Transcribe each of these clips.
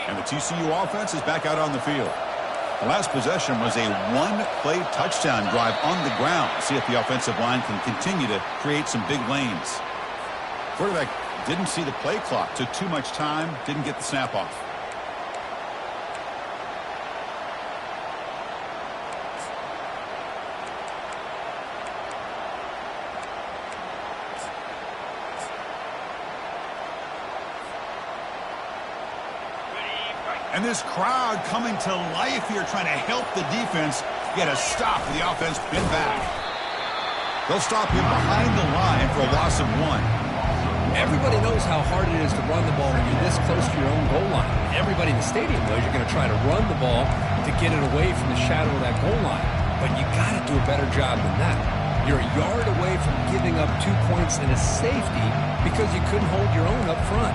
And the TCU offense is back out on the field. The last possession was a one-play touchdown drive on the ground. See if the offensive line can continue to create some big lanes. Quarterback didn't see the play clock. Took too much time. Didn't get the snap off. And this crowd coming to life here, trying to help the defense get a stop. The offense pinned back. They'll stop him behind the line for a loss of 1. Everybody knows how hard it is to run the ball when you're this close to your own goal line. Everybody in the stadium knows you're going to try to run the ball to get it away from the shadow of that goal line. But you got to do a better job than that. You're a yard away from giving up 2 points and a safety because you couldn't hold your own up front.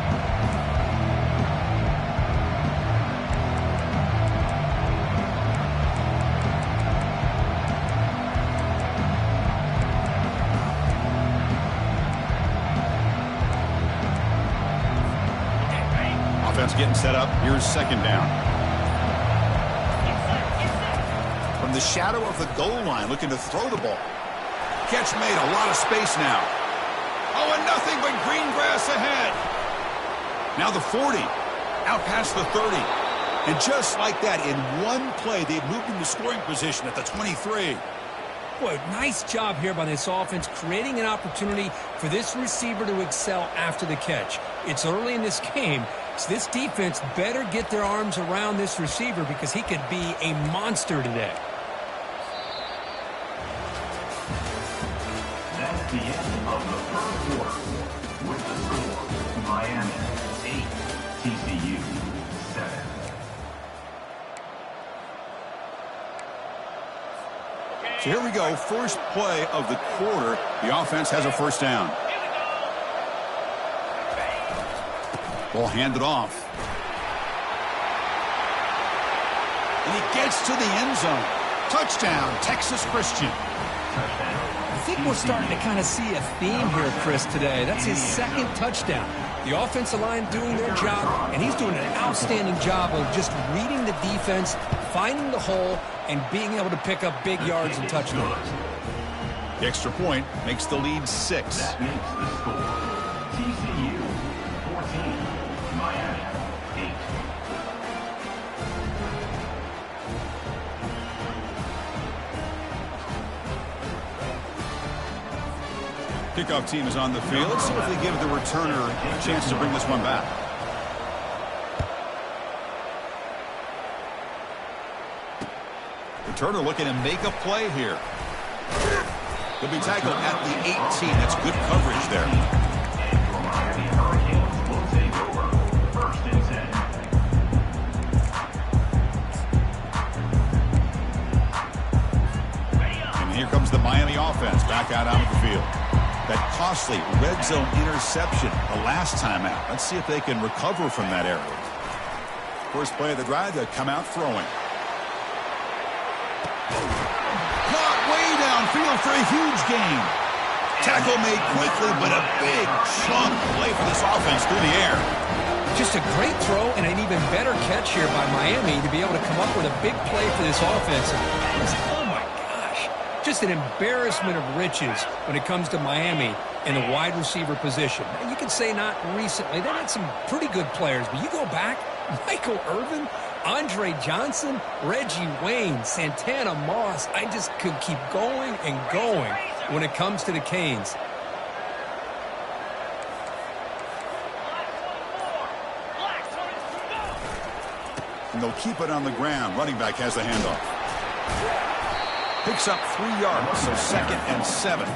Getting set up. Here's second down. From the shadow of the goal line, looking to throw the ball. Catch made. A lot of space now. Oh, and nothing but green grass ahead. Now the 40. Out past the 30. And just like that, in one play, they've moved into scoring position at the 23. Boy, nice job here by this offense, creating an opportunity for this receiver to excel after the catch. It's early in this game, so this defense better get their arms around this receiver because he could be a monster today. That's the end of the first quarter. With the score, Miami 8, TCU 7. So here we go, first play of the quarter. The offense has a first down. Ball handed off. And he gets to the end zone. Touchdown, Texas Christian. I think we're starting to kind of see a theme here, Chris, today. That's his second touchdown. The offensive line doing their job, and he's doing an outstanding job of just reading the defense, finding the hole, and being able to pick up big yards and touchdowns. The extra point makes the lead 6. That makes the score TCU 14, Miami 8. Kickoff team is on the field. Let's see if they give the returner a chance to bring this one back. Returner looking to make a play here. He'll be tackled at the 18. That's good coverage there. And here comes the Miami offense back out onto the field. That costly red zone interception the last time out. Let's see if they can recover from that error. First play of the drive, they come out throwing. Caught way downfield for a huge gain. Tackle made quickly, but a big chunk play for this offense through the air. Just a great throw and an even better catch here by Miami to be able to come up with a big play for this offense. Oh, my gosh. Just an embarrassment of riches when it comes to Miami in the wide receiver position. And you can say not recently. They had some pretty good players, but you go back, Michael Irvin, Andre Johnson, Reggie Wayne, Santana Moss. I just could keep going and going when it comes to the Canes. And they'll keep it on the ground. Running back has the handoff. Picks up 3 yards, so 2nd and 7.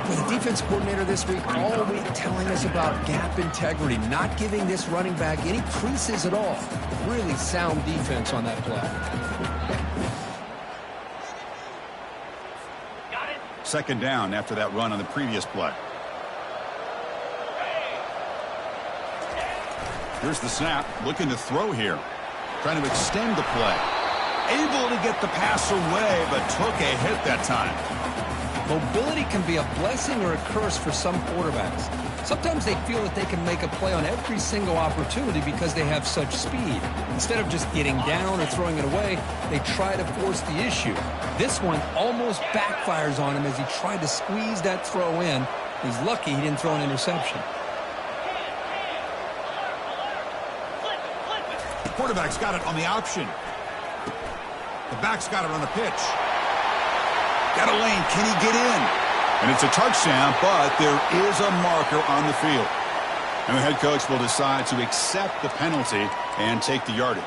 Well, the defense coordinator this week all week telling us about gap integrity, not giving this running back any creases at all. Really sound defense on that play. Second down after that run on the previous play. Here's the snap, looking to throw here. Trying to extend the play. Able to get the pass away, but took a hit that time. Mobility can be a blessing or a curse for some quarterbacks. Sometimes they feel that they can make a play on every single opportunity because they have such speed. Instead of just getting down or throwing it away, they try to force the issue. This one almost backfires on him as he tried to squeeze that throw in. He's lucky he didn't throw an interception. The quarterback's got it on the option. The back's got it on the pitch. Got a lane. Can he get in? And it's a touchdown, but there is a marker on the field. And the head coach will decide to accept the penalty and take the yardage.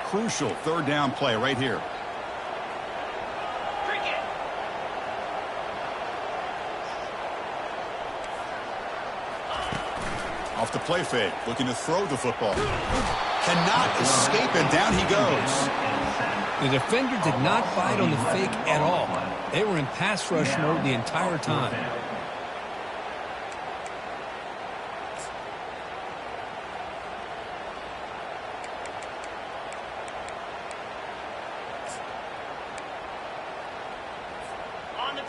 Crucial third down play right here. Off the play fake, looking to throw the football. Cannot escape, and down he goes. The defender did not bite on the fake at all. They were in pass rush mode the entire time.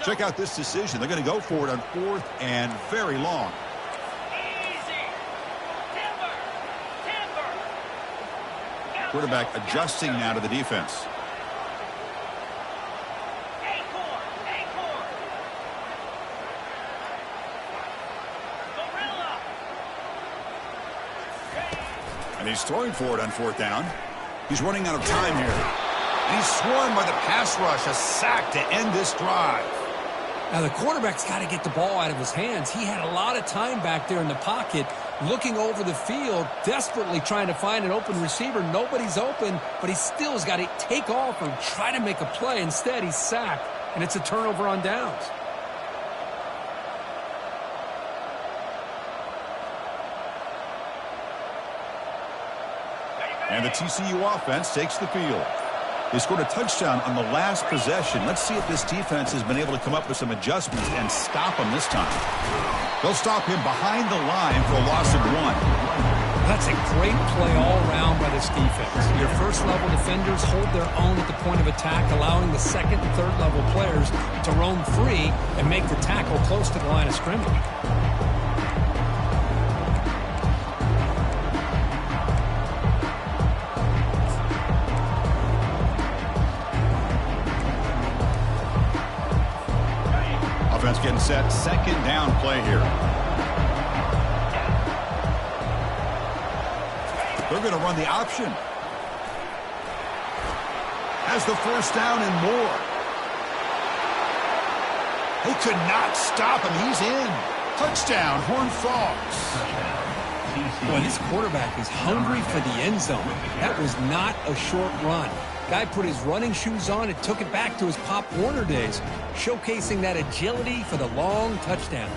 Check out this decision. They're going to go for it on 4th and very long. Quarterback adjusting now to the defense. And he's throwing for it on 4th down. He's running out of time here. And he's swarmed by the pass rush. A sack to end this drive. Now, the quarterback's got to get the ball out of his hands. He had a lot of time back there in the pocket, looking over the field, desperately trying to find an open receiver. Nobody's open, but he still has got to take off or try to make a play. Instead, he's sacked, and it's a turnover on downs. And the TCU offense takes the field. They scored a touchdown on the last possession. Let's see if this defense has been able to come up with some adjustments and stop him this time. They'll stop him behind the line for a loss of 1. That's a great play all around by this defense. Your first-level defenders hold their own at the point of attack, allowing the second and third-level players to roam free and make the tackle close to the line of scrimmage. Offense getting set. Second down play here. They're going to run the option. Has the first down and more. They could not stop him. He's in. Touchdown, Horned Frogs. Boy, this quarterback is hungry for the end zone. That was not a short run. Guy put his running shoes on and took it back to his Pop Warner days, showcasing that agility for the long touchdown.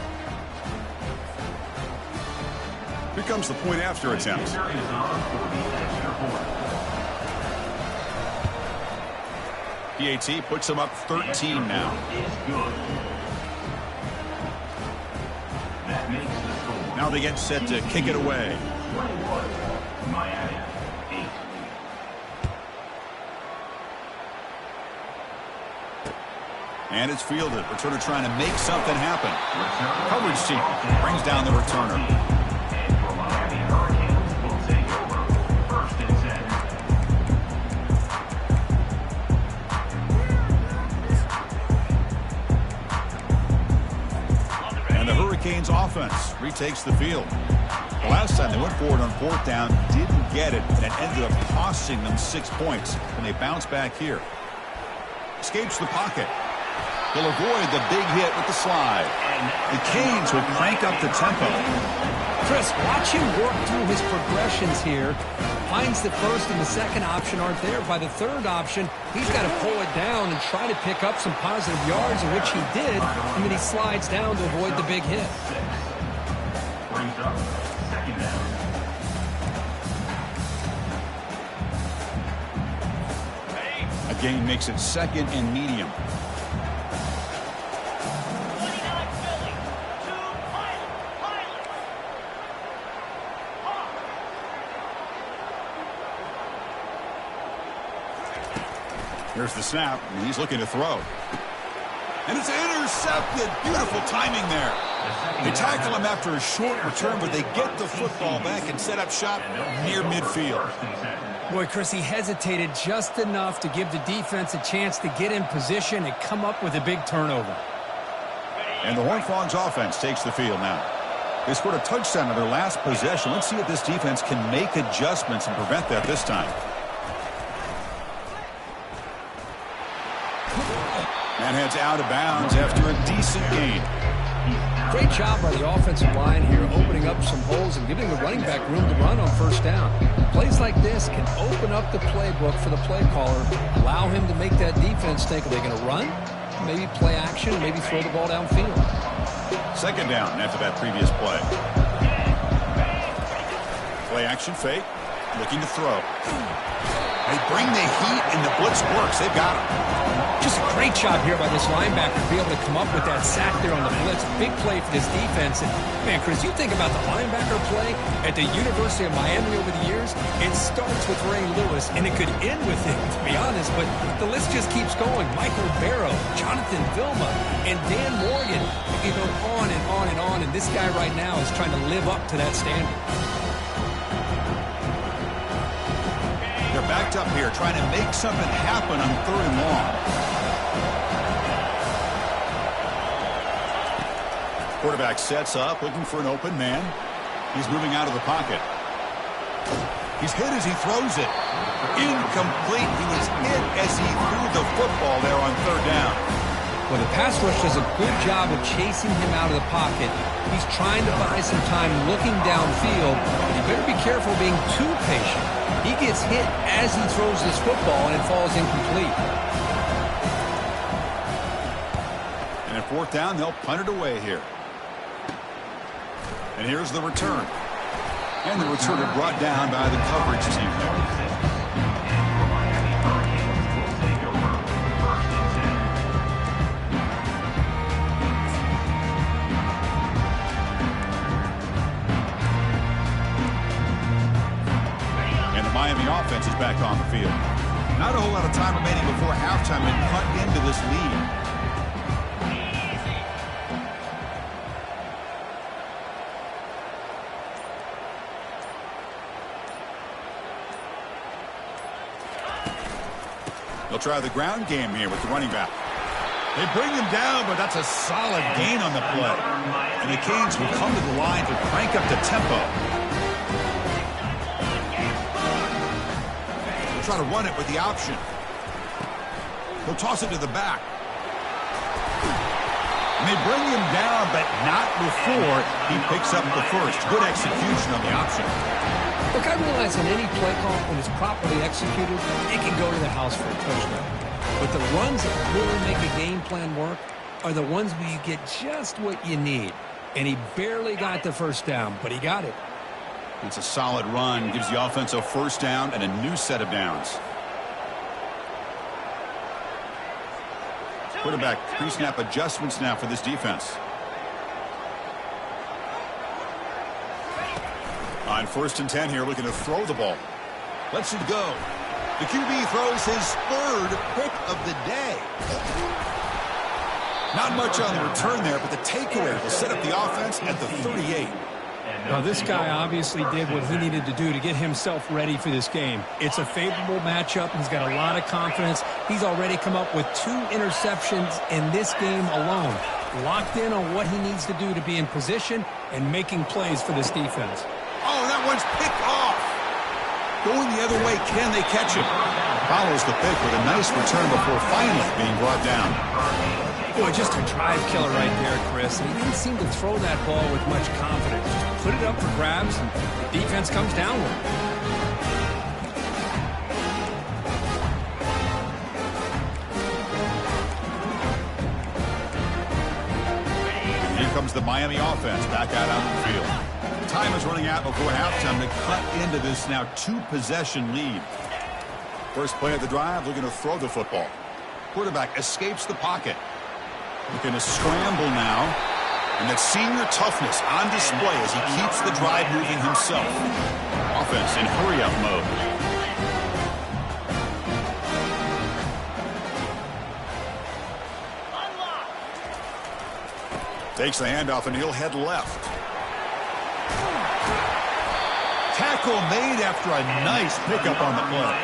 Here comes the point after attempt. PAT puts him up 13 now. Now they get set to kick it away. And it's fielded. Returner trying to make something happen. Coverage team brings down the returner. And the Hurricanes offense retakes the field. The last time they went forward on 4th down, didn't get it, and it ended up costing them 6 points. And they bounce back here. Escapes the pocket. He'll avoid the big hit with the slide. The Canes will crank up the tempo. Chris, watch him work through his progressions here. Finds the first and the second option aren't there. By the third option, he's got to pull it down and try to pick up some positive yards, in which he did, and then he slides down to avoid the big hit. Brings up second down. A gain makes it second and medium. Here's the snap, and he's looking to throw. And it's intercepted. Beautiful timing there. They tackle him after a short return, but they get the football back and set up shop near midfield. Boy, Chris, he hesitated just enough to give the defense a chance to get in position and come up with a big turnover. And the Horned Frogs offense takes the field now. They scored a touchdown on their last possession. Let's see if this defense can make adjustments and prevent that this time. And heads out of bounds after a decent gain. Great job by the offensive line here, opening up some holes and giving the running back room to run on first down. Plays like this can open up the playbook for the play caller, allow him to make that defense think, are they going to run? Maybe play action, maybe throw the ball downfield. Second down after that previous play. Play action fake, looking to throw. They bring the heat and the blitz works. They've got him. Just a great job here by this linebacker to be able to come up with that sack there on the blitz. Big play for this defense. And, man, Chris, you think about the linebacker play at the University of Miami over the years, it starts with Ray Lewis, and it could end with him, to be honest. But the list just keeps going. Michael Barrow, Jonathan Vilma, and Dan Morgan. You go on and on and on, and this guy right now is trying to live up to that standard. They're backed up here trying to make something happen on 3rd and long. Quarterback sets up, looking for an open man. He's moving out of the pocket. He's hit as he throws it. Incomplete. He was hit as he threw the football there on 3rd down. Well, the pass rush does a good job of chasing him out of the pocket. He's trying to buy some time looking downfield, but you better be careful being too patient. He gets hit as he throws this football, and it falls incomplete. And at 4th down, they'll punt it away here. And here's the return. And the returner brought down by the coverage team there. Miami offense is back on the field. Not a whole lot of time remaining before halftime and cut into this lead. They'll try the ground game here with the running back. They bring him down, but that's a solid gain on the play. And the Canes will come to the line to crank up the tempo. Try to run it with the option. He'll toss it to the back. And they bring him down, but not before he picks up the first. Good execution on the option. Look, I realize on any play call, when it's properly executed, it can go to the house for a touchdown. But the runs that really make a game plan work are the ones where you get just what you need. And he barely got the first down, but he got it. It's a solid run. Gives the offense a 1st down and a new set of downs. Quarterback pre-snap adjustments now for this defense. On 1st and 10 here, looking to throw the ball. Lets it go. The QB throws his 3rd pick of the day. Not much on the return there, but the takeaway will set up the offense at the 38. Now, this guy obviously did what he needed to do to get himself ready for this game. It's a favorable matchup. He's got a lot of confidence. He's already come up with 2 interceptions in this game alone. Locked in on what he needs to do to be in position and making plays for this defense. Oh, that one's picked off. Going the other way, can they catch him? Follows the pick with a nice return before finally being brought down. Boy, just a drive killer right there, Chris. And he didn't seem to throw that ball with much confidence. Just put it up for grabs, and the defense comes down with it. Here comes the Miami offense back out on the field. Time is running out before halftime to cut into this now 2-possession lead. First play of the drive, looking to throw the football. Quarterback escapes the pocket. Looking to scramble now. And that senior toughness on display as he keeps the drive moving himself. Offense in hurry-up mode. Takes the handoff, and he'll head left. Tackle made after a nice pickup on the play.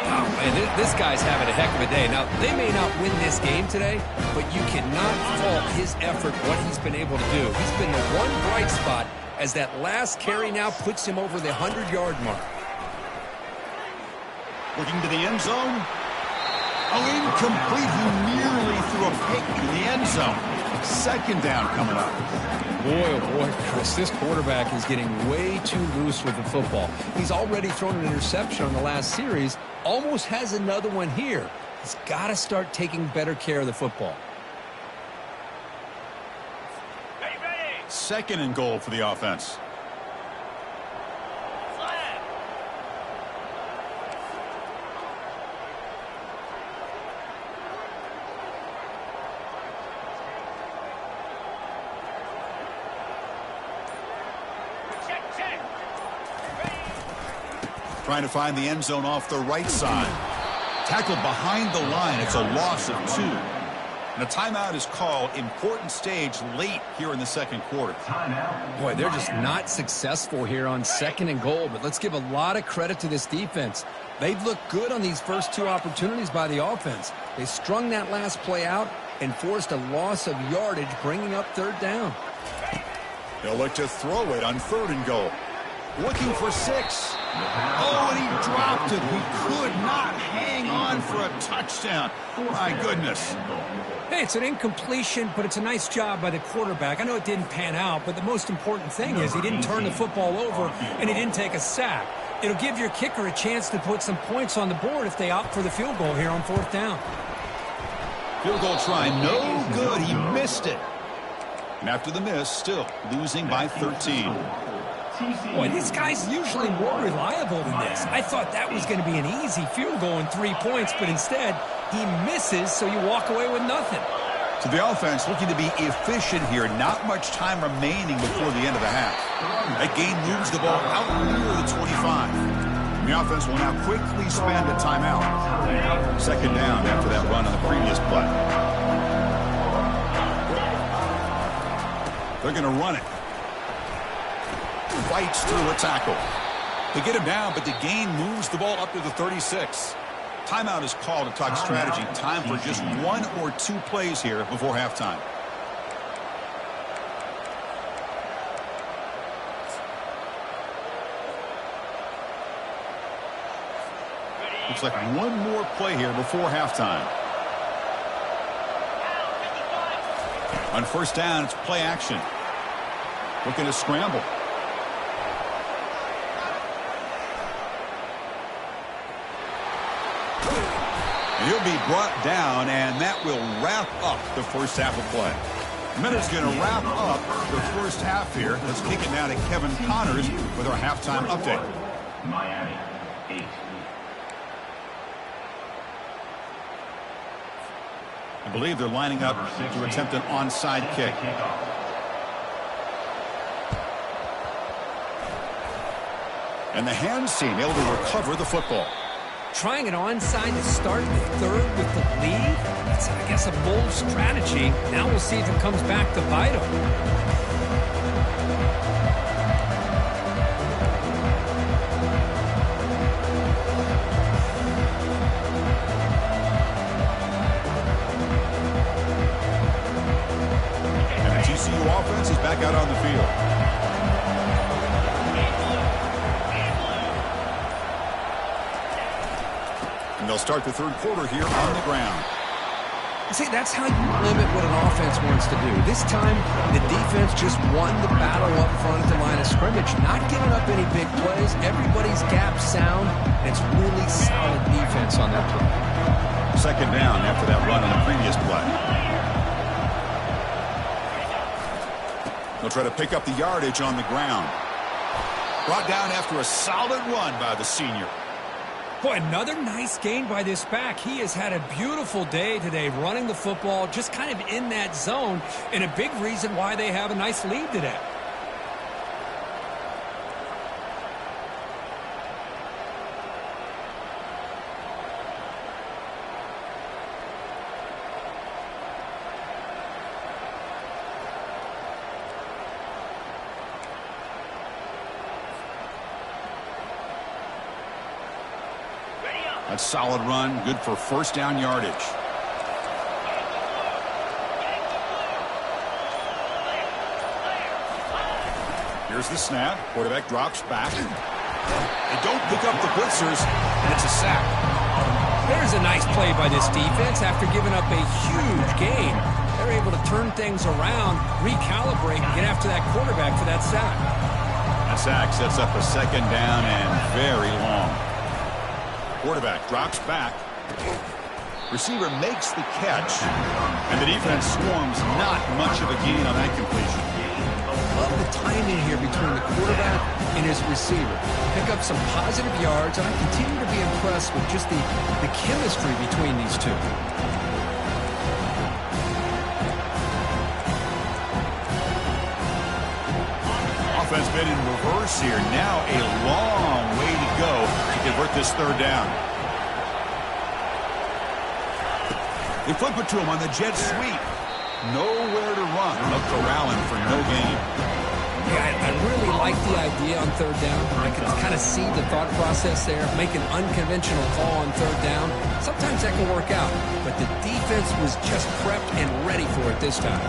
Oh, man, this guy's having a heck of a day. Now, they may not win this game today, but you cannot fault his effort, what he's been able to do. He's been the one bright spot as that last carry now puts him over the 100-yard mark. Looking to the end zone. Oh, incomplete. He nearly threw a pick in the end zone. Second down coming up. Boy, oh boy, Chris, this quarterback is getting way too loose with the football. He's already thrown an interception on the last series, almost has another one here. He's got to start taking better care of the football. Second and goal for the offense. Trying to find the end zone off the right side. Tackled behind the line. It's a loss of 2. And a timeout is called. Important stage late here in the second quarter. Boy, they're just not successful here on second and goal. But let's give a lot of credit to this defense. They've looked good on these first 2 opportunities by the offense. They strung that last play out and forced a loss of yardage, bringing up third down. They'll look to throw it on third and goal. Looking for 6. Oh, and he dropped it. He could not hang on for a touchdown. My goodness. Hey, it's an incompletion, but it's a nice job by the quarterback. I know it didn't pan out, but the most important thing is he didn't turn the football over and he didn't take a sack. It'll give your kicker a chance to put some points on the board if they opt for the field goal here on 4th down. Field goal try, no good. He missed it. And after the miss, still losing by 13. Boy, this guy's usually more reliable than this. I thought that was going to be an easy field goal and 3 points, but instead, he misses, so you walk away with nothing. So the offense looking to be efficient here. Not much time remaining before the end of the half. That game moves the ball out near the 25. And the offense will now quickly spend a timeout. Second down after that run on the previous play. They're going to run it. Fights through a tackle. They get him down, but the gain moves the ball up to the 36. Timeout is called to talk strategy. Time for just 1 or 2 plays here before halftime. Looks like one more play here before halftime. On first down, it's play action. Looking to scramble. He'll be brought down, and that will wrap up the first half of play. Minute's going to wrap up the first half here. Let's kick it now to Kevin Connors with our halftime update. Miami, 8. I believe they're lining up to attempt an onside kick. And the hands team able to recover the football. Trying an onside to start the third with the lead? That's, I guess, a bold strategy. Now we'll see if it comes back to bite them. And the TCU offense is back out on the field. And they'll start the third quarter here on the ground. See, that's how you limit what an offense wants to do. This time, the defense just won the battle up front at the line of scrimmage, not giving up any big plays. Everybody's gap sound, and it's really solid defense on that play. Second down after that run on the previous play. They'll try to pick up the yardage on the ground. Brought down after a solid run by the senior. Boy, another nice gain by this back. He has had a beautiful day today running the football, just kind of in that zone, and a big reason why they have a nice lead today. That solid run, good for first down yardage. Here's the snap. Quarterback drops back. They don't pick up the blitzers, and it's a sack. There's a nice play by this defense after giving up a huge gain. They're able to turn things around, recalibrate, and get after that quarterback for that sack. That sack sets up a second down and very long. Quarterback drops back. Receiver makes the catch, and the defense swarms. Not much of a gain on that completion. Love the timing here between the quarterback and his receiver. Pick up some positive yards, and I continue to be impressed with just the chemistry between these two. Offense been in reverse here. Now a long way to go to convert this third down. They flip it to him on the jet sweep. Nowhere to run. A corralling for no gain. Yeah, I really like the idea on third down. I can kind of see the thought process there. Make an unconventional call on third down. Sometimes that can work out, but the defense was just prepped and ready for it this time.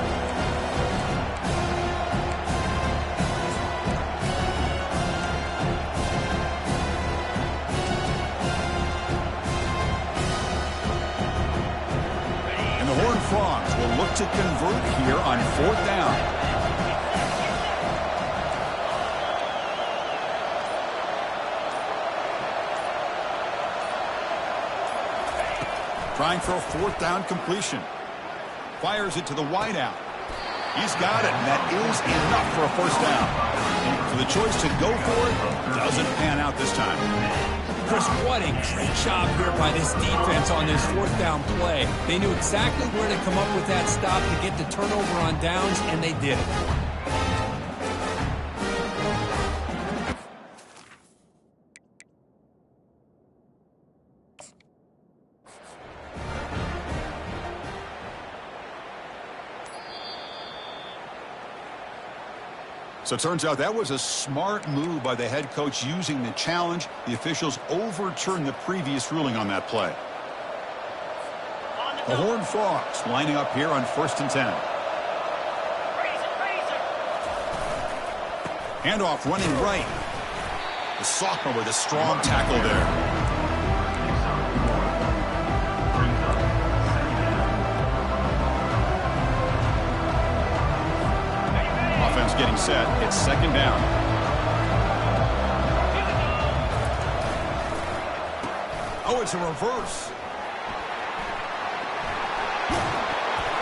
And the Horned Frogs will look to convert here on fourth down. Trying for a fourth down completion. Fires it to the wideout. He's got it, and that is enough for a first down. So the choice to go for it doesn't pan out this time. Chris, what a great job here by this defense on this fourth down play. They knew exactly where to come up with that stop to get the turnover on downs, and they did it. So it turns out that was a smart move by the head coach using the challenge. The officials overturned the previous ruling on that play. The Horned Frogs lining up here on 1st and 10. Handoff running right. The sophomore with a strong tackle there. Offense getting set. It's second down. Oh, it's a reverse.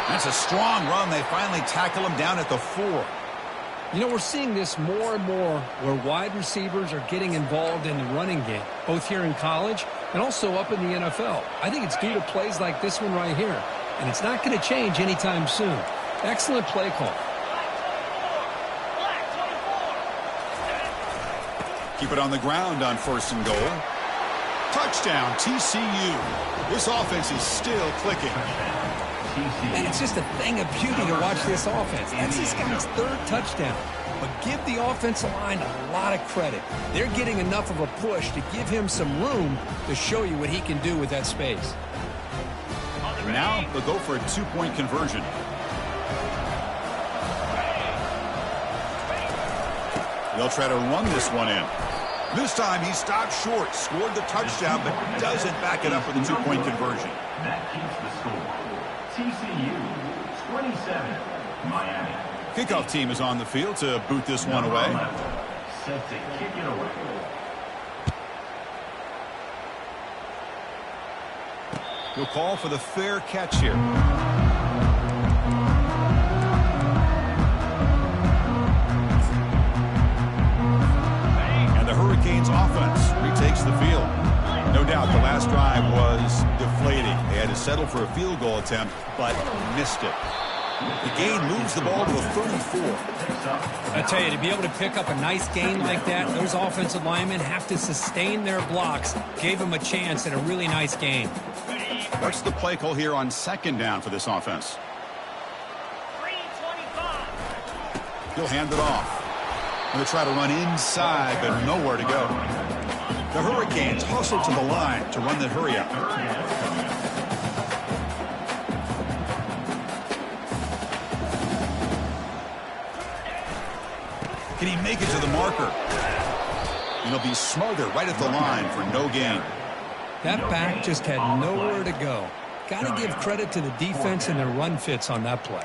That's a strong run. They finally tackle him down at the 4. You know, we're seeing this more and more where wide receivers are getting involved in the running game, both here in college and also up in the NFL. I think it's due to plays like this one right here, and it's not going to change anytime soon. Excellent play call. Keep it on the ground on 1st and goal. Touchdown, TCU. This offense is still clicking. And it's just a thing of beauty to watch this offense. That's this guy's 3rd touchdown. But give the offensive line a lot of credit. They're getting enough of a push to give him some room to show you what he can do with that space. Now they'll go for a 2-point conversion. They'll try to run this one in. This time he stopped short, scored the touchdown, but doesn't back it up with a 2-point conversion. That keeps the score. TCU 27, Miami. Kickoff team is on the field to boot this one away. Set to kick it away. He'll call for the fair catch here. And the Hurricanes offense retakes the field. No doubt the last drive was deflating. They had to settle for a field goal attempt, but missed it. The gain moves the ball to the 34. I tell you, to be able to pick up a nice gain like that, those offensive linemen have to sustain their blocks. Gave them a chance at a really nice gain. What's the play call here on 2nd down for this offense? He'll hand it off. They'll try to run inside, but nowhere to go. The Hurricanes hustle to the line to run that hurry up. Can he make it to the marker? And he'll be smothered right at the line for no gain. That back just had nowhere to go. Got to give credit to the defense and their run fits on that play.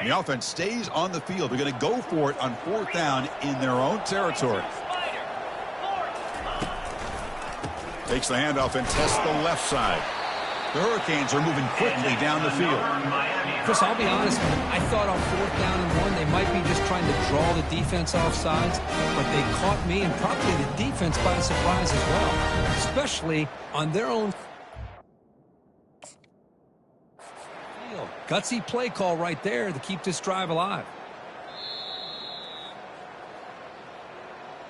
The offense stays on the field. They're going to go for it on 4th down in their own territory. Takes the handoff and tests the left side. The Hurricanes are moving quickly down the field. Chris, I'll be honest, I thought on 4th down and 1 they might be just trying to draw the defense off sides, but they caught me and probably the defense by surprise as well, especially on their own field. Gutsy play call right there to keep this drive alive.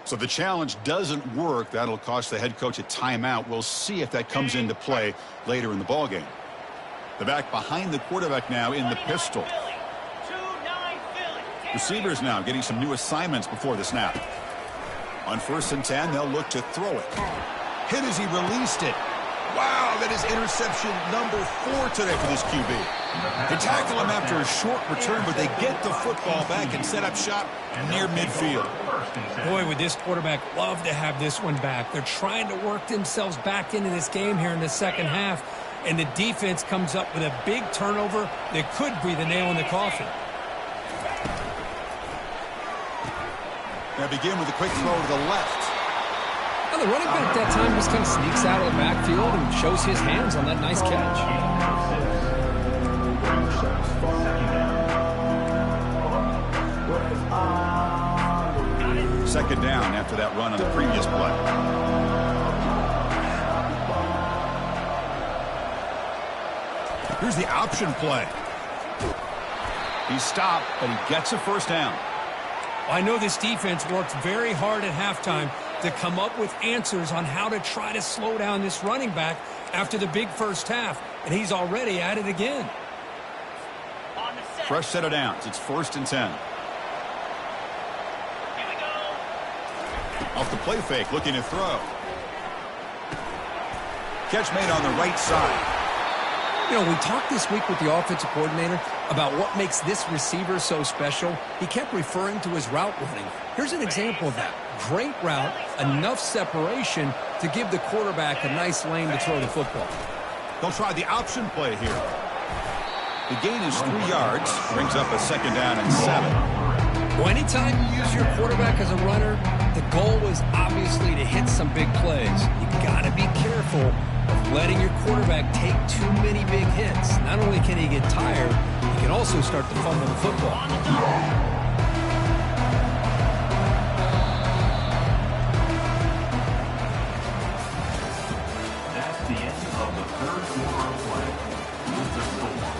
So the challenge doesn't work. That'll cost the head coach a timeout. We'll see if that comes into play later in the ballgame. The back behind the quarterback now in the pistol. Receivers now getting some new assignments before the snap. On 1st and 10, they'll look to throw it. Hit as he released it. Wow, that is interception number 4 today for this QB. They tackle him after a short return, but they get the football back and set up shop near midfield. Boy, would this quarterback love to have this one back. They're trying to work themselves back into this game here in the second half, and the defense comes up with a big turnover that could be the nail in the coffin. Now begin with a quick throw to the left. Well, the running back that time just kind of sneaks out of the backfield and shows his hands on that nice catch. Second down after that run on the previous play. Here's the option play. He's stopped, but he gets a first down. I know this defense worked very hard at halftime to come up with answers on how to try to slow down this running back after the big first half, and he's already at it again. Fresh set of downs. It's 1st and 10. Off the play fake, looking to throw. Catch made on the right side. You know, we talked this week with the offensive coordinator about what makes this receiver so special. He kept referring to his route running. Here's an example of that. Great route, enough separation to give the quarterback a nice lane to throw the football. They'll try the option play here. The gain is 3 yards, brings up a second down and 7. Well, anytime you use your quarterback as a runner, the goal is obviously to hit some big plays. You got to be careful of letting your quarterback take too many big hits. Not only can he get tired, he can also start to fumble the football. That's the end of the third quarter of play. With the score,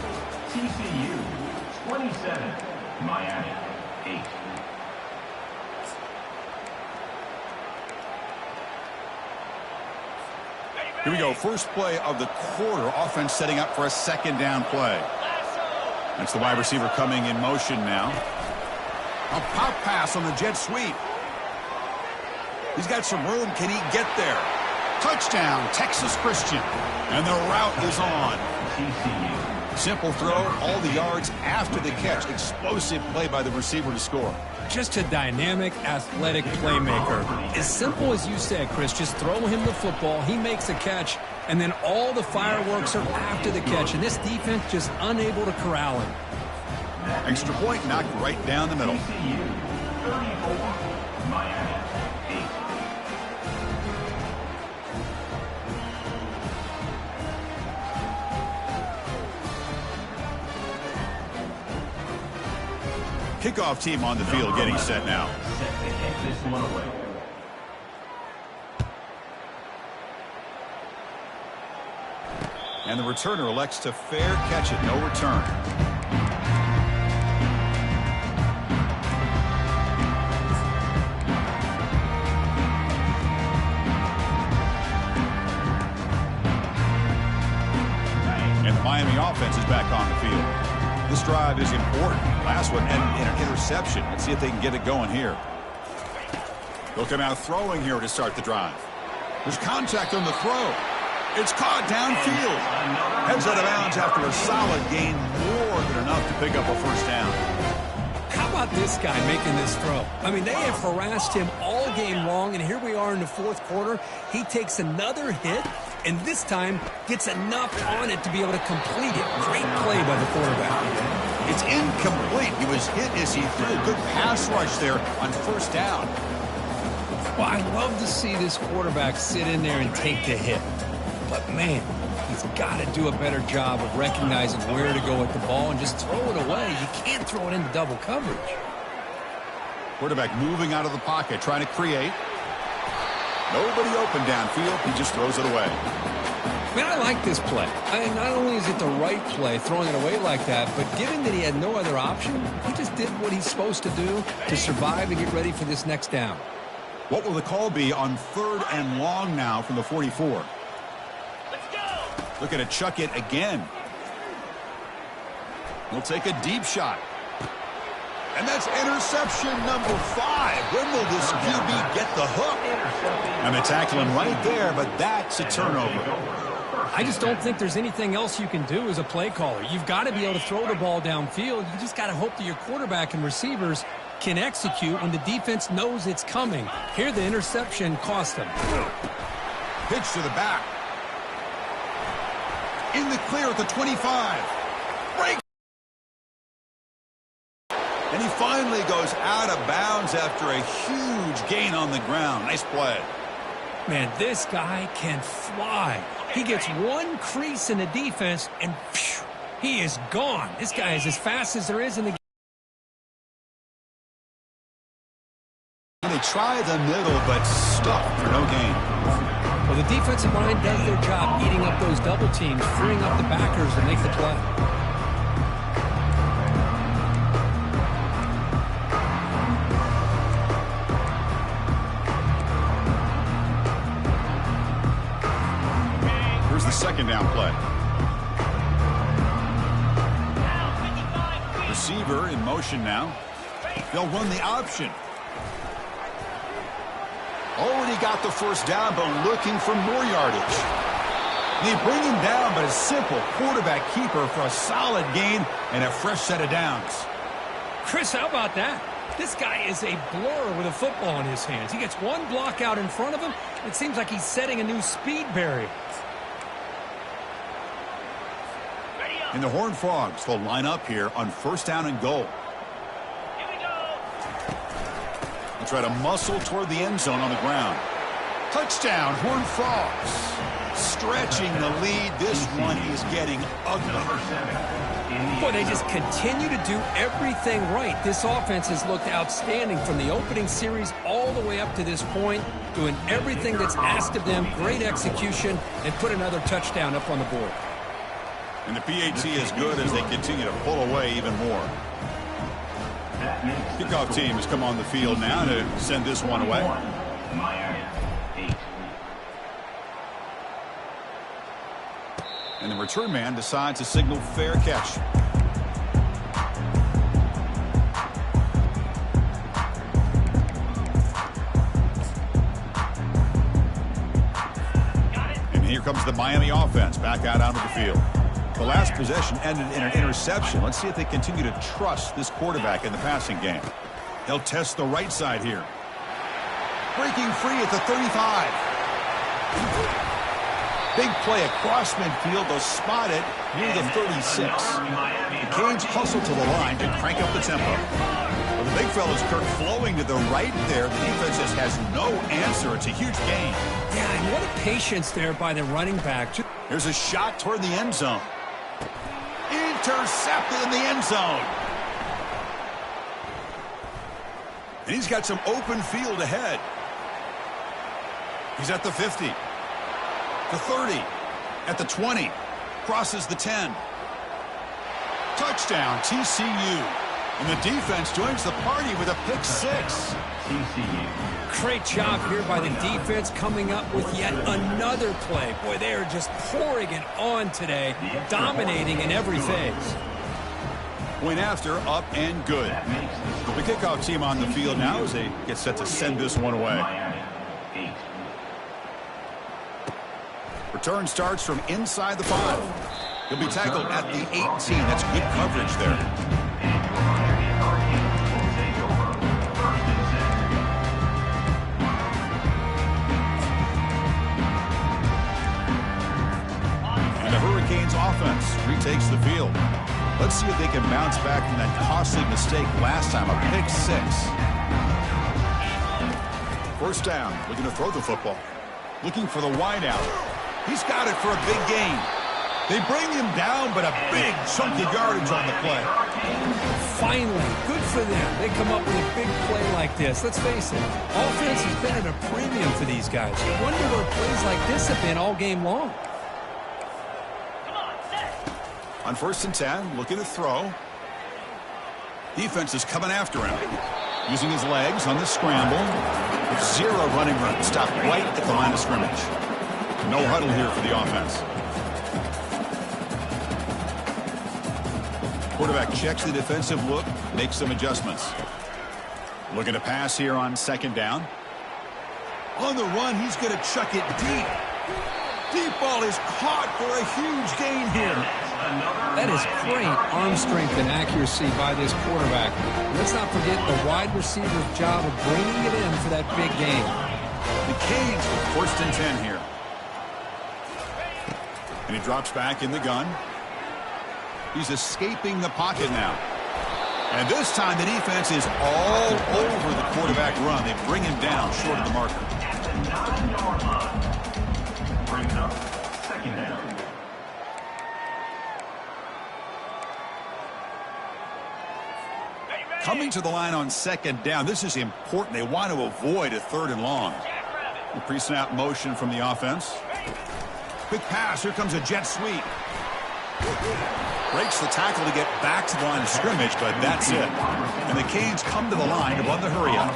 TCU 27, Miami 8. Here we go. First play of the quarter. Offense setting up for a second down play. That's the wide receiver coming in motion now. A pop pass on the jet sweep. He's got some room. Can he get there? Touchdown, Texas Christian. And the route is on. Simple throw, all the yards after the catch. Explosive play by the receiver to score. Just a dynamic, athletic playmaker. As simple as you said, Chris, just throw him the football, he makes a catch, and then all the fireworks are after the catch, and this defense just unable to corral him. Extra point knocked right down the middle. Kickoff team on the field getting set now. And the returner elects to fair catch it. No return. Miami offense is back on the field. This drive is important. Last one ended in an interception. Let's see if they can get it going here. They'll come out throwing here to start the drive. There's contact on the throw. It's caught downfield. Heads out of bounds after a solid gain, more than enough to pick up a first down. How about this guy making this throw? I mean, they have harassed him all game long, and here we are in the fourth quarter. He takes another hit, and this time gets enough on it to be able to complete it. Great play by the quarterback. It's incomplete. He was hit as he threw a good pass rush there on first down. Well, I love to see this quarterback sit in there and take the hit. But, man, he's got to do a better job of recognizing where to go with the ball and just throw it away. You can't throw it into double coverage. Quarterback moving out of the pocket, trying to create. Nobody open downfield. He just throws it away. Man, I like this play. Not only is it the right play, throwing it away like that, but given that he had no other option, he just did what he's supposed to do to survive and get ready for this next down. What will the call be on 3rd and long now from the 44? Looking to chuck it again. He'll take a deep shot. And that's interception number 5. When will this QB get the hook? And they tackle him right there, but that's a turnover. I just don't think there's anything else you can do as a play caller. You've got to be able to throw the ball downfield. You just got to hope that your quarterback and receivers can execute when the defense knows it's coming. Here, the interception cost them. Pitch to the back. In the clear at the 25. Break. And he finally goes out of bounds after a huge gain on the ground. Nice play. Man, this guy can fly. He gets one crease in the defense, and phew, he is gone. This guy is as fast as there is in the game. They try the middle, but stuck for no gain. Well, the defensive line does their job eating up those double teams, freeing up the backers to make the play. Here's the second down play. Receiver in motion now. They'll run the option. Already got the first down, but looking for more yardage. They bring him down, but a simple quarterback keeper for a solid gain and a fresh set of downs. Chris, how about that? This guy is a blur with a football in his hands. He gets one block out in front of him. It seems like he's setting a new speed barrier. And the Horned Frogs will line up here on 1st down and goal. They'll try to muscle toward the end zone on the ground. Touchdown, Horned Frogs. Stretching the lead. This one is getting ugly. Boy, they just continue to do everything right. This offense has looked outstanding from the opening series all the way up to this point, doing everything that's asked of them, great execution, and put another touchdown up on the board. And the PAT is good as they continue to pull away even more. Kickoff team has come on the field now to send this one away. And the return man decides to signal fair catch. And here comes the Miami offense back out onto the field. The last possession ended in an interception. Let's see if they continue to trust this quarterback in the passing game. They'll test the right side here. Breaking free at the 35. Big play across midfield. They'll spot it near the 36. The Canes hustle to the line to crank up the tempo. Well, the big fella's Kirk flowing to the right there. The defense just has no answer. It's a huge gain. Yeah, and what a patience there by the running back. Here's a shot toward the end zone. Intercepted in the end zone. And he's got some open field ahead. He's at the 50. The 30. At the 20. Crosses the 10. Touchdown, TCU. And the defense joins the party with a pick six. Great job here by the defense coming up with yet another play. Boy, they are just pouring it on today, dominating in every phase. Point after, up and good. The kickoff team on the field now as they get set to send this one away. Return starts from inside the 5. He'll be tackled at the 18. That's good coverage there. Offense retakes the field. Let's see if they can bounce back from that costly mistake last time, a pick six. First down, looking to throw the football. Looking for the wideout. He's got it for a big gain. They bring him down, but a big chunk of yardage on the play. Finally, good for them. They come up with a big play like this. Let's face it, offense has been at a premium for these guys. You wonder where plays like this have been all game long. On 1st and 10, looking to throw. Defense is coming after him. Using his legs on the scramble. With 0 running room. Stopped right at the line of scrimmage. No huddle here for the offense. Quarterback checks the defensive look. Makes some adjustments. Looking to pass here on 2nd down. On the run, he's going to chuck it deep. Deep ball is caught for a huge gain here. That is great arm strength and accuracy by this quarterback. Let's not forget the wide receiver's job of bringing it in for that big game. The Canes with 1st and 10 here. And he drops back in the gun. He's escaping the pocket now. And this time the defense is all over the quarterback run. They bring him down short of the marker. Brings up 2nd down. Coming to the line on 2nd down. This is important. They want to avoid a 3rd and long. The pre-snap motion from the offense. Quick pass. Here comes a jet sweep. Breaks the tackle to get back to the line of scrimmage, but that's it. And the Canes come to the line to run the hurry up.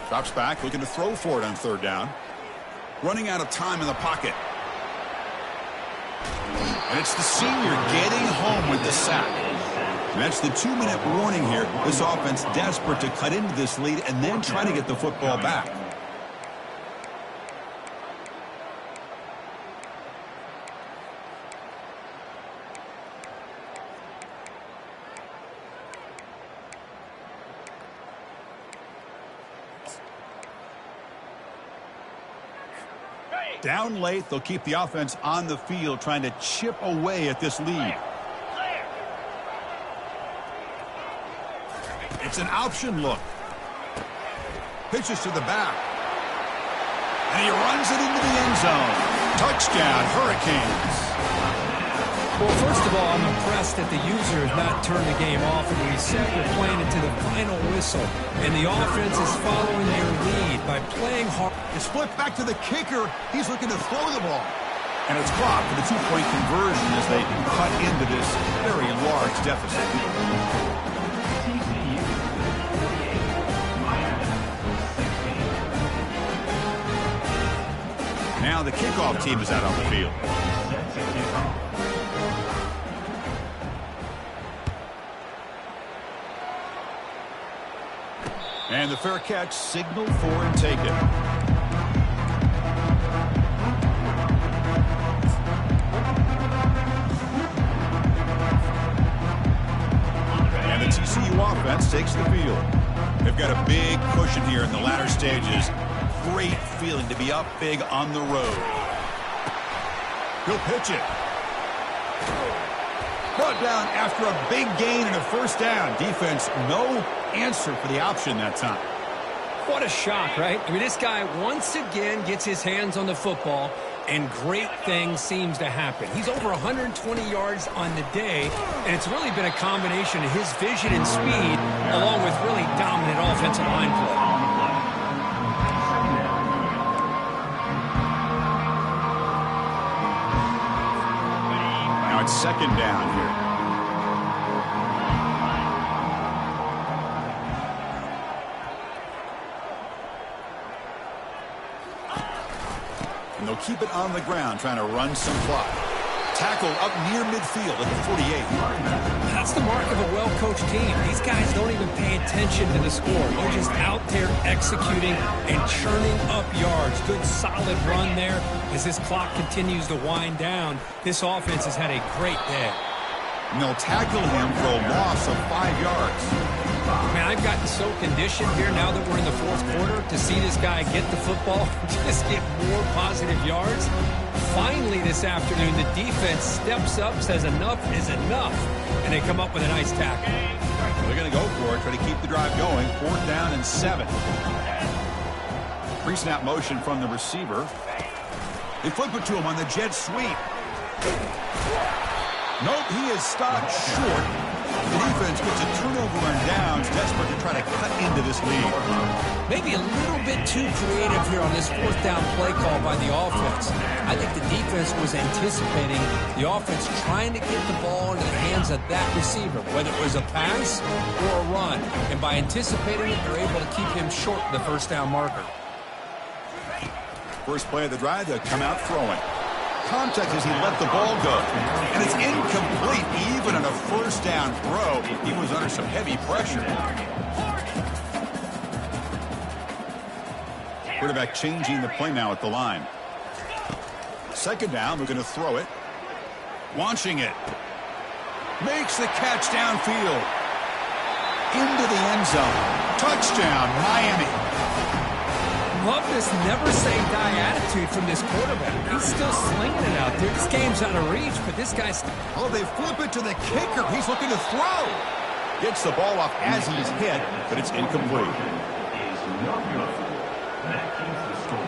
Drops back, looking to throw for it on 3rd down. Running out of time in the pocket. And it's the senior getting home with the sack. And that's the 2-minute warning here. This offense desperate to cut into this lead and then try to get the football back. Down late, they'll keep the offense on the field trying to chip away at this lead. It's an option look. Pitches to the back. And he runs it into the end zone. Touchdown, Hurricanes. Well, first of all, I'm impressed that the user has not turned the game off and reset their playing into the final whistle. And the offense is following their lead by playing hard. It's flipped back to the kicker. He's looking to throw the ball. And it's clocked for the 2-point conversion as they cut into this very large deficit. Now the kickoff team is out on the field. And the fair catch signaled for and taken. And the TCU offense takes the field. They've got a big cushion here in the latter stages. Great feeling to be up big on the road. He'll pitch it. Brought down after a big gain and a 1st down. Defense, no answer for the option that time. What a shock, right? I mean, this guy once again gets his hands on the football, and great things seems to happen. He's over 120 yards on the day, and it's really been a combination of his vision and speed, along with really dominant offensive line play. Now it's second down here. And they'll keep it on the ground, trying to run some clock. Tackle up near midfield at the 48. That's the mark of a well-coached team. These guys don't even pay attention to the score. They're just out there executing and churning up yards. Good, solid run there. As this clock continues to wind down, this offense has had a great day. And they'll tackle him for a loss of 5 yards. Man, I've gotten so conditioned here now that we're in the fourth quarter to see this guy get the football and just get more positive yards. Finally this afternoon, the defense steps up, says enough is enough, and they come up with a nice tackle. They're going to go for it, try to keep the drive going. 4th down and 7. Pre-snap motion from the receiver. They flip it to him on the jet sweep. Nope, he is stopped short. The defense gets a turnover on downs, desperate to try to cut into this lead. Maybe a little bit too creative here on this 4th down play call by the offense. I think the defense was anticipating the offense trying to get the ball into the hands of that receiver, whether it was a pass or a run. And by anticipating it, they're able to keep him short of the 1st down marker. First play of the drive, they'll come out throwing. Contact as he let the ball go. And it's incomplete. Even on a 1st down throw, he was under some heavy pressure. Quarterback changing the play now at the line. 2nd down, they're going to throw it. Launching it. Makes the catch downfield. Into the end zone. Touchdown, Miami. Love this never-say-die attitude from this quarterback. He's still slinging it out there. This game's out of reach, but this guy's... Oh, they flip it to the kicker. He's looking to throw. Gets the ball off as he's hit, but it's incomplete. Is no good. That keeps the score.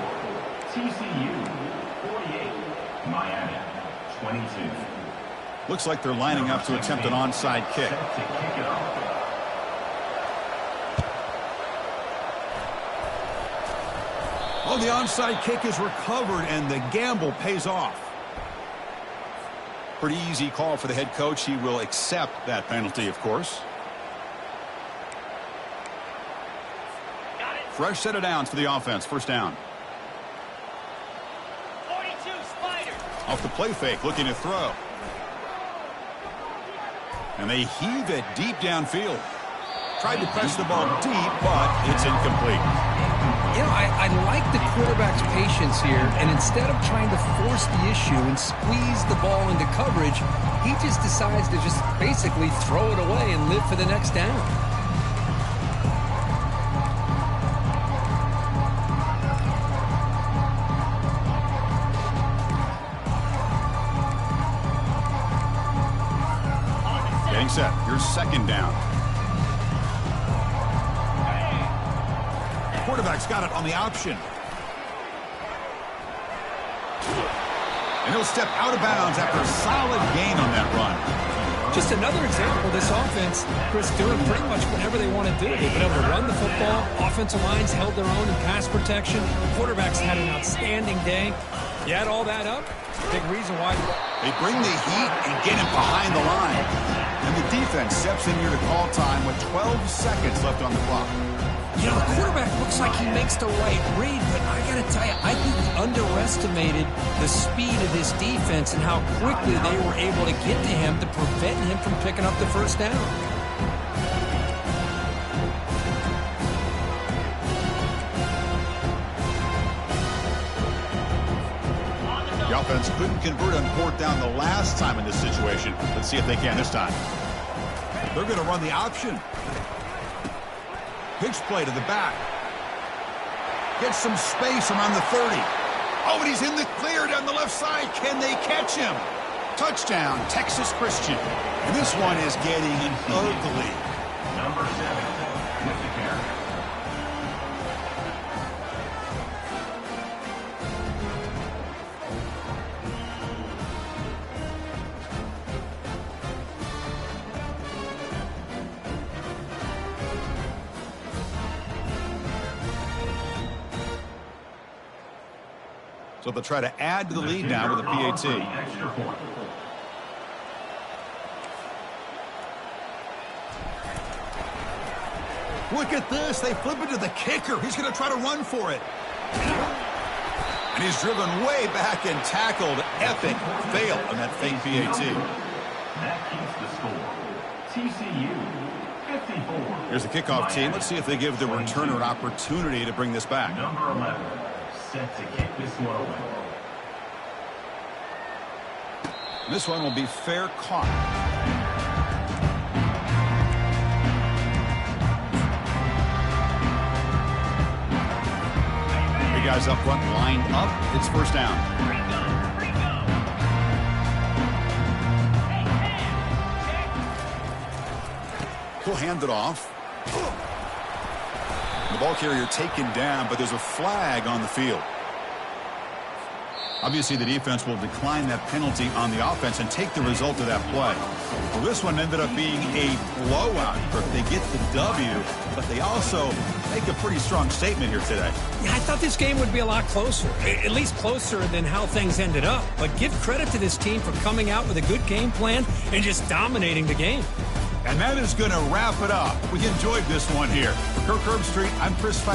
TCU 48, Miami 22. Looks like they're lining up to attempt an onside kick. Set to kick it off. Oh, the onside kick is recovered, and the gamble pays off. Pretty easy call for the head coach. He will accept that penalty, of course. Fresh set of downs for the offense. 1st down. 42, Spider. Off the play fake, looking to throw. And they heave it deep downfield. Tried to press the ball deep, but it's incomplete. You know, I like the quarterback's patience here, and instead of trying to force the issue and squeeze the ball into coverage, he just decides to just basically throw it away and live for the next down. Getting set. Here's 2nd down. Quarterback's got it on the option. And he'll step out of bounds after a solid gain on that run. Just another example of this offense, Chris, doing pretty much whatever they want to do. They've been able to run the football. Offensive lines held their own in pass protection. Quarterback's had an outstanding day. You add all that up, big reason why. They bring the heat and get him behind the line. And the defense steps in here to call time with 12 seconds left on the clock. You know, the quarterback looks like he makes the right read, but I got to tell you, I think he underestimated the speed of this defense and how quickly they were able to get to him to prevent him from picking up the 1st down. The offense couldn't convert on 4th down the last time in this situation. Let's see if they can this time. They're going to run the option. Pitch play to the back. Gets some space around the 30. Oh, and he's in the clear down the left side. Can they catch him? Touchdown, Texas Christian. And this one is getting ugly. Number 7 with the carry. So they'll try to add to the lead now with a PAT. Extra point. Look at this. They flip it to the kicker. He's going to try to run for it. And he's driven way back and tackled. Epic fail on that fake PAT. That keeps the score. TCU 54. Here's the kickoff team. Let's see if they give the returner an opportunity to bring this back. Number 11, set to kick this one away. This one will be fair caught. Guys up front lined up. It's first down. He'll hand it off. The ball carrier taken down, but there's a flag on the field. Obviously, the defense will decline that penalty on the offense and take the result of that play. Well, this one ended up being a blowout. They get the W, but they also make a pretty strong statement here today. Yeah, I thought this game would be a lot closer, at least closer than how things ended up. But give credit to this team for coming out with a good game plan and just dominating the game. And that is going to wrap it up. We enjoyed this one here. For Kirk Herbstreit, I'm Chris Fowler.